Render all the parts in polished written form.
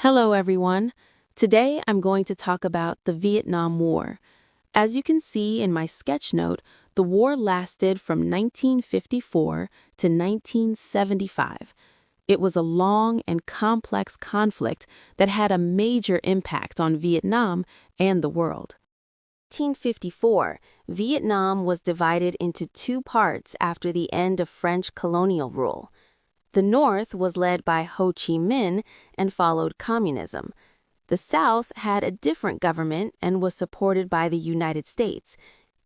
Hello, everyone. Today I'm going to talk about the Vietnam War. As you can see in my sketch note, the war lasted from 1954 to 1975. It was a long and complex conflict that had a major impact on Vietnam and the world. 1954, Vietnam was divided into two parts after the end of French colonial rule. The North was led by Ho Chi Minh and followed communism. The South had a different government and was supported by the United States.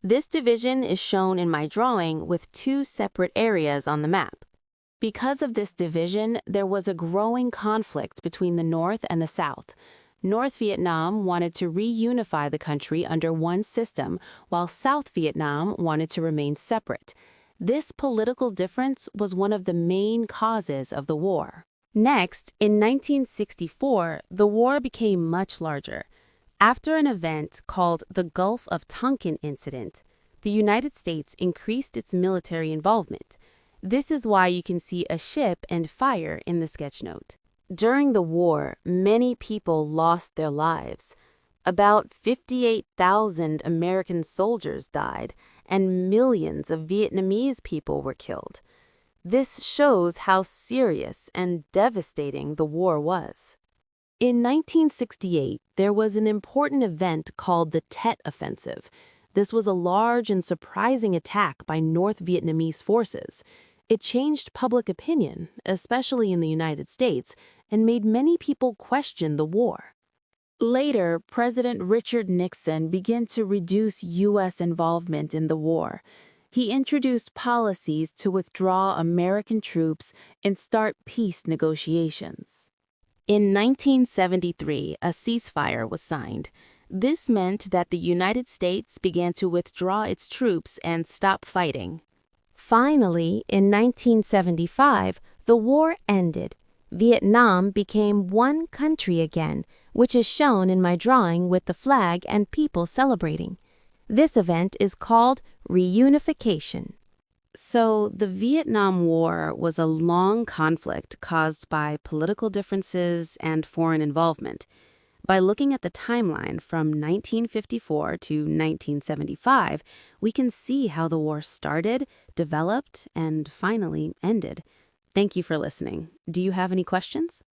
This division is shown in my drawing with two separate areas on the map. Because of this division, there was a growing conflict between the North and the South. North Vietnam wanted to reunify the country under one system, while South Vietnam wanted to remain separate. This political difference was one of the main causes of the war. Next, in 1964, the war became much larger. After an event called the Gulf of Tonkin Incident, the United States increased its military involvement. This is why you can see a ship and fire in the sketch note. During the war, many people lost their lives. About 58,000 American soldiers died, and millions of Vietnamese people were killed. This shows how serious and devastating the war was. In 1968, there was an important event called the Tet Offensive. This was a large and surprising attack by North Vietnamese forces. It changed public opinion, especially in the United States, and made many people question the war. Later, President Richard Nixon began to reduce U.S. involvement in the war. He introduced policies to withdraw American troops and start peace negotiations. In 1973, a ceasefire was signed. This meant that the United States began to withdraw its troops and stop fighting. Finally, in 1975, the war ended. Vietnam became one country again, which is shown in my drawing with the flag and people celebrating. This event is called reunification. So, the Vietnam War was a long conflict caused by political differences and foreign involvement. By looking at the timeline from 1954 to 1975, we can see how the war started, developed, and finally ended. Thank you for listening. Do you have any questions?